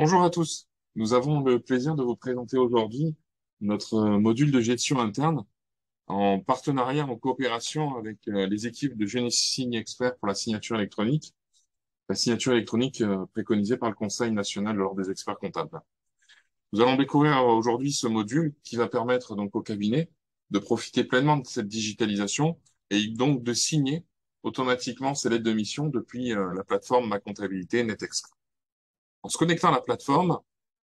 Bonjour à tous. Nous avons le plaisir de vous présenter aujourd'hui notre module de gestion interne en partenariat, en coopération avec les équipes de Génie Signe Expert pour la signature électronique, préconisée par le Conseil national de l'Ordre des experts comptables. Nous allons découvrir aujourd'hui ce module qui va permettre donc au cabinet de profiter pleinement de cette digitalisation et donc de signer automatiquement ses lettres de mission depuis la plateforme Ma Comptabilité NetExcom. En se connectant à la plateforme,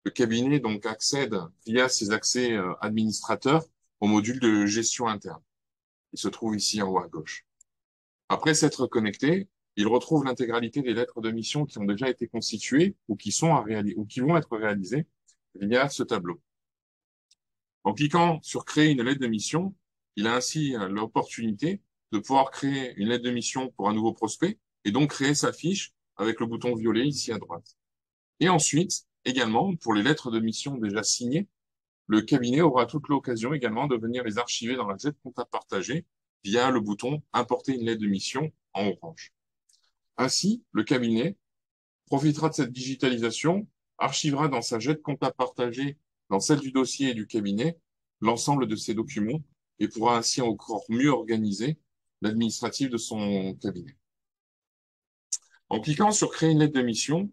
le cabinet donc accède via ses accès administrateurs au module de gestion interne. Il se trouve ici en haut à gauche. Après s'être connecté, il retrouve l'intégralité des lettres de mission qui ont déjà été constituées ou qui sont à réaliser ou qui vont être réalisées via ce tableau. En cliquant sur créer une lettre de mission, il a ainsi l'opportunité de pouvoir créer une lettre de mission pour un nouveau prospect et donc créer sa fiche avec le bouton violet ici à droite. Et ensuite, également, pour les lettres de mission déjà signées, le cabinet aura toute l'occasion également de venir les archiver dans la Z comptable partagée via le bouton Importer une lettre de mission en orange. Ainsi, le cabinet profitera de cette digitalisation, archivera dans sa Z comptable partagée, dans celle du dossier et du cabinet, l'ensemble de ces documents et pourra ainsi encore mieux organiser l'administratif de son cabinet. En cliquant sur Créer une lettre de mission,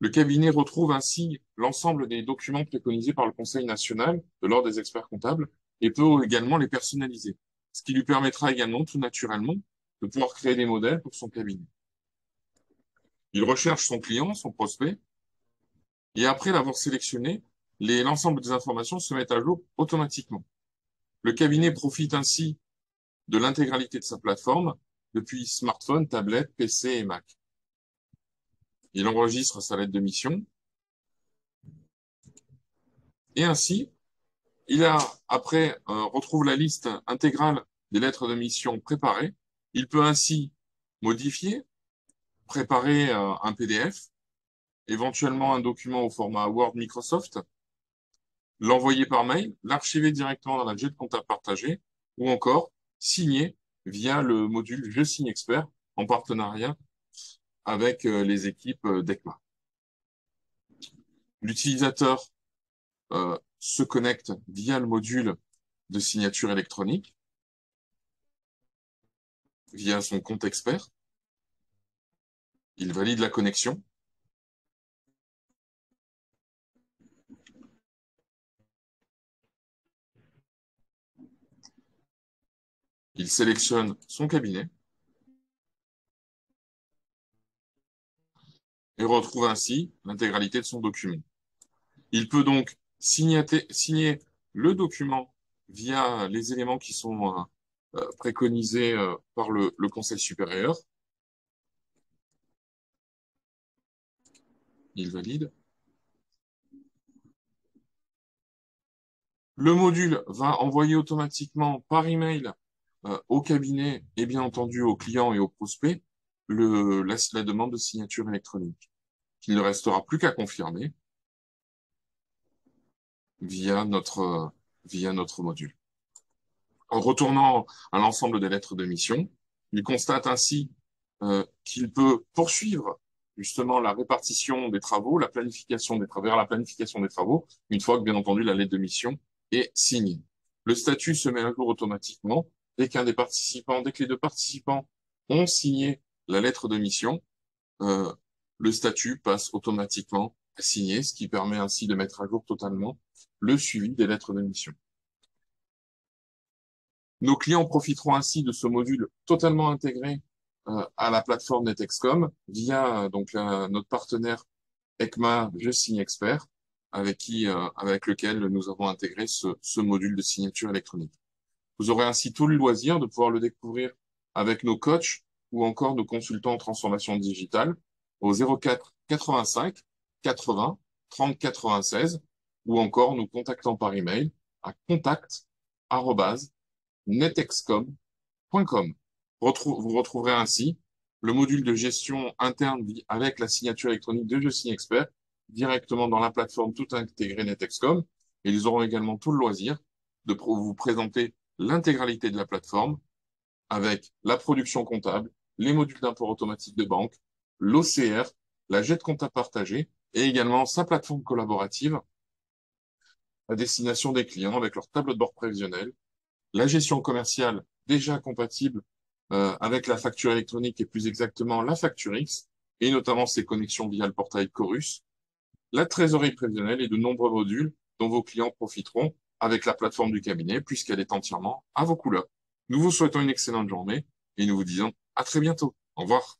le cabinet retrouve ainsi l'ensemble des documents préconisés par le Conseil national de l'Ordre des experts comptables et peut également les personnaliser, ce qui lui permettra également, tout naturellement, de pouvoir créer des modèles pour son cabinet. Il recherche son client, son prospect, et après l'avoir sélectionné, l'ensemble des informations se mettent à jour automatiquement. Le cabinet profite ainsi de l'intégralité de sa plateforme depuis smartphone, tablette, PC et Mac. Il enregistre sa lettre de mission et ainsi, retrouve la liste intégrale des lettres de mission préparées. Il peut ainsi modifier, préparer un PDF, éventuellement un document au format Word Microsoft, l'envoyer par mail, l'archiver directement dans la jet de comptable partagée, ou encore signer via le module Je signe expert en partenariat avec les équipes d'ECMA. L'utilisateur se connecte via le module de signature électronique, via son compte expert. Il valide la connexion. Il sélectionne son cabinet et retrouve ainsi l'intégralité de son document. Il peut donc signer le document via les éléments qui sont préconisés par le Conseil supérieur. Il valide. Le module va envoyer automatiquement par email au cabinet et bien entendu aux clients et aux prospects la demande de signature électronique, qu'il ne restera plus qu'à confirmer via notre module. En retournant à l'ensemble des lettres de mission, il constate ainsi qu'il peut poursuivre justement la répartition des travaux, la planification des travaux, vers la planification des travaux, une fois que, bien entendu, la lettre de mission est signée. Le statut se met à jour automatiquement dès que les deux participants ont signé la lettre de mission, le statut passe automatiquement à signer, ce qui permet ainsi de mettre à jour totalement le suivi des lettres de mission. Nos clients profiteront ainsi de ce module totalement intégré à la plateforme NetExcom via notre partenaire ECMA Je signe expert avec lequel nous avons intégré ce module de signature électronique. Vous aurez ainsi tout le loisir de pouvoir le découvrir avec nos coachs ou encore nos consultants en transformation digitale au 04 85 80 30 96 ou encore nous contactant par email à contact@netexcom.com. Vous retrouverez ainsi le module de gestion interne avec la signature électronique de Je signe expert directement dans la plateforme tout intégrée NetExcom. Et ils auront également tout le loisir de vous présenter l'intégralité de la plateforme avec la production comptable, les modules d'import automatique de banque, l'OCR, la jet de comptable partagée et également sa plateforme collaborative à destination des clients avec leur tableau de bord prévisionnel, la gestion commerciale déjà compatible avec la facture électronique et plus exactement la facture X, et notamment ses connexions via le portail Chorus, la trésorerie prévisionnelle et de nombreux modules dont vos clients profiteront avec la plateforme du cabinet puisqu'elle est entièrement à vos couleurs. Nous vous souhaitons une excellente journée et nous vous disons à très bientôt. Au revoir.